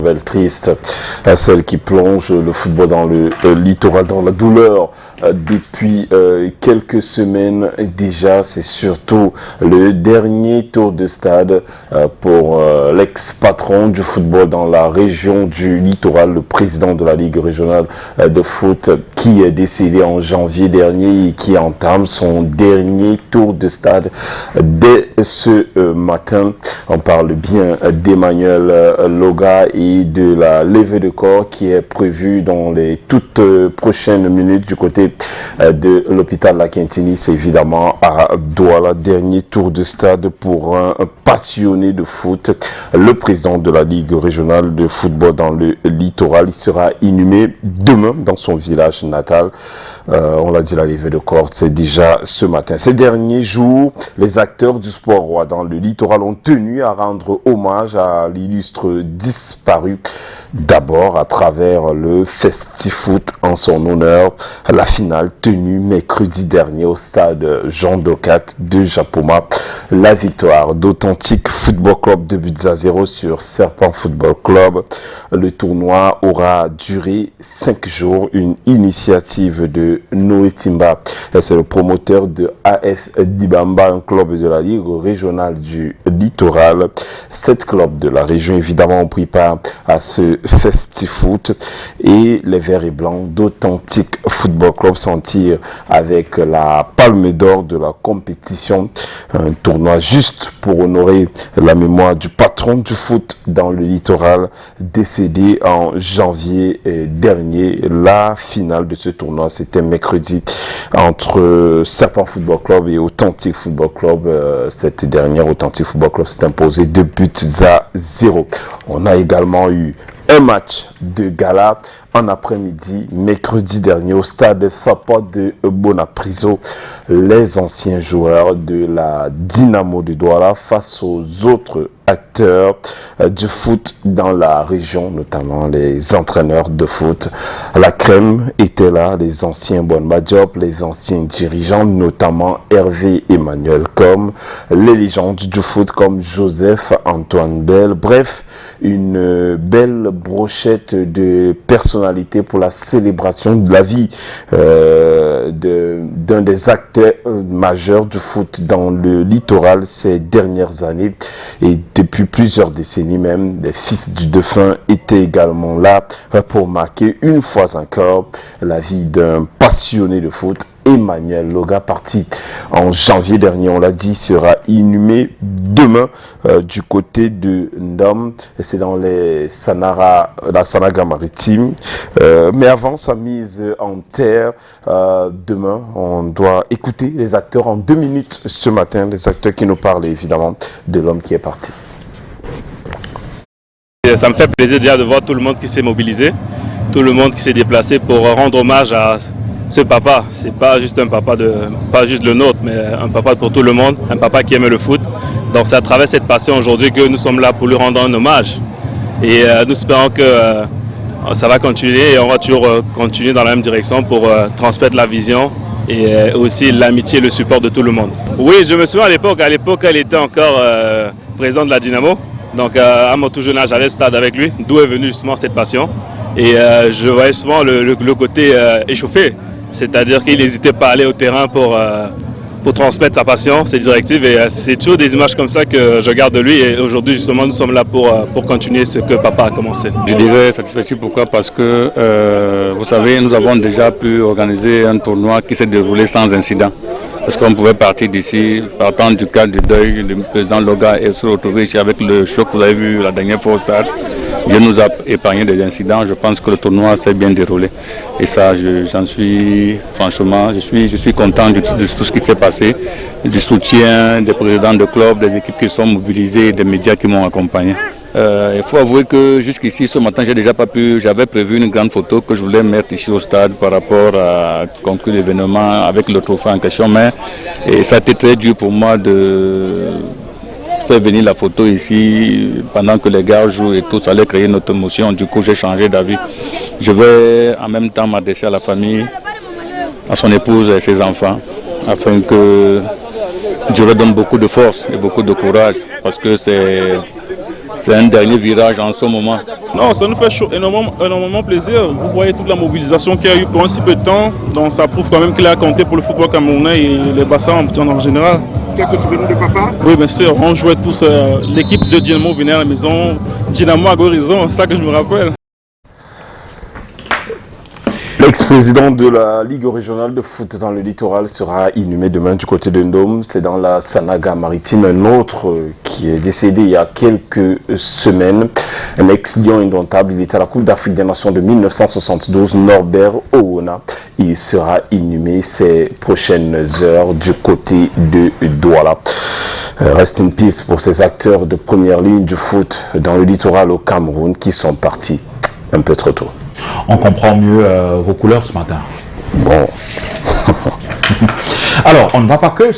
Nouvelle triste, celle qui plonge le football dans le littoral, dans la douleur depuis quelques semaines déjà. C'est surtout le dernier tour de stade pour l'ex-patron du football dans la région du littoral, le président de la Ligue régionale de foot qui est décédé en janvier dernier et qui entame son dernier tour de stade dès ce matin. On parle bien d'Emmanuel Loga et de la levée de corps qui est prévue dans les toutes prochaines minutes du côté de l'hôpital La Quintini. C'est évidemment à Douala, dernier tour de stade pour un passionné de foot, le président de la Ligue régionale de football dans le littoral. Il sera inhumé demain dans son village natal. On l'a dit, la levée de corps, c'est déjà ce matin. Ces derniers jours, les acteurs du sport roi dans le littoral ont tenu à rendre hommage à l'illustre disparu. D'abord à travers le Festifoot en son honneur, la finale tenue mercredi dernier au stade Jean Docat de Japoma. La victoire d'Authentique Football Club 2-0 sur Serpent Football Club. Le tournoi aura duré 5 jours, une initiative de Noé Timba. C'est le promoteur de AS Dibamba, un club de la Ligue régionale du littoral. 7 clubs de la région évidemment ont pris part à ce Festifoot et les Verts et Blancs d'Authentique Football Club s'en tirent avec la palme d'or de la compétition. Un tournoi juste pour honorer la mémoire du patron du foot dans le littoral décédé en janvier dernier. La finale de ce tournoi, c'était mercredi entre Serpent Football Club et Authentique Football Club. Cette dernière, Authentique Football Club, s'est imposé 2-0. On a également eu un match de gala en après-midi, mercredi dernier, au stade Sapot de Bonapriso. Les anciens joueurs de la Dynamo de Douala face aux autres acteurs du foot dans la région, notamment les entraîneurs de foot. La crème était là, les anciens Bonba Diop, les anciens dirigeants, notamment Hervé Emmanuel Com, les légendes du foot comme Joseph Antoine Bell. Bref, une belle brochette de personnalités pour la célébration de la vie d'un des acteurs majeurs du foot dans le littoral ces dernières années. Et depuis plusieurs décennies même, les fils du défunt étaient également là pour marquer une fois encore la vie d'un passionné de foot. Emmanuel Loga, parti en janvier dernier, on l'a dit, sera inhumé demain du côté de Ndom. C'est dans la Sanaga maritime. Mais avant sa mise en terre, demain, on doit écouter les acteurs en 2 minutes ce matin, les acteurs qui nous parlent évidemment de l'homme qui est parti. Ça me fait plaisir déjà de voir tout le monde qui s'est mobilisé, tout le monde qui s'est déplacé pour rendre hommage à ce papa. C'est pas juste un papa pas juste le nôtre, mais un papa pour tout le monde, un papa qui aimait le foot. Donc c'est à travers cette passion aujourd'hui que nous sommes là pour lui rendre un hommage. Et nous espérons que ça va continuer et on va toujours continuer dans la même direction pour transmettre la vision et aussi l'amitié et le support de tout le monde. Oui, je me souviens à l'époque, elle était encore présidente de la Dynamo. Donc à mon tout jeune âge, j'allais au stade avec lui, d'où est venue justement cette passion. Et je voyais souvent le côté échauffé, c'est-à-dire qu'il n'hésitait pas à aller au terrain pour transmettre sa passion, ses directives. Et c'est toujours des images comme ça que je garde de lui. Et aujourd'hui, justement, nous sommes là pour continuer ce que papa a commencé. Je dirais satisfait, pourquoi? Parce que, vous savez, nous avons déjà pu organiser un tournoi qui s'est déroulé sans incident. Parce qu'on pouvait partir d'ici, partant du cadre du deuil, le président Loga et se retrouver ici avec le choc que vous avez vu la dernière fois au stade. Dieu nous a épargné des incidents. Je pense que le tournoi s'est bien déroulé. Et ça, j'en suis, franchement, je suis content de tout ce qui s'est passé, du soutien des présidents de clubs, des équipes qui sont mobilisées, des médias qui m'ont accompagné. Il faut avouer que jusqu'ici, ce matin, j'avais prévu une grande photo que je voulais mettre ici au stade par rapport à conclure l'événement avec le trophée en question. Mais ça a été très dur pour moi de faire venir la photo ici pendant que les gars jouent et tout, ça allait créer notre émotion. Du coup, j'ai changé d'avis. Je vais en même temps m'adresser à la famille, à son épouse et ses enfants, afin que Dieu leur donne beaucoup de force et beaucoup de courage, parce que c'est c'est un dernier virage en ce moment. Non, ça nous fait énormément plaisir. Vous voyez toute la mobilisation qu'il y a eu pour un si peu de temps. Donc ça prouve quand même qu'il a compté pour le football camerounais et les bassins en général. Quelques souvenirs de papa? Oui, bien sûr. On jouait tous. L'équipe de Dynamo venait à la maison. Dynamo à Gorizon, c'est ça que je me rappelle. L'ex-président de la Ligue régionale de foot dans le littoral sera inhumé demain du côté de Ndom. C'est dans la Sanaga maritime. Un autre qui est décédé il y a quelques semaines. Un ex-lion indomptable. Il était à la Coupe d'Afrique des Nations de 1972, Norbert Owona. Il sera inhumé ces prochaines heures du côté de Douala. Rest in peace pour ces acteurs de première ligne du foot dans le littoral au Cameroun qui sont partis un peu trop tôt. On comprend mieux vos couleurs ce matin. Bon. Alors, on ne va pas que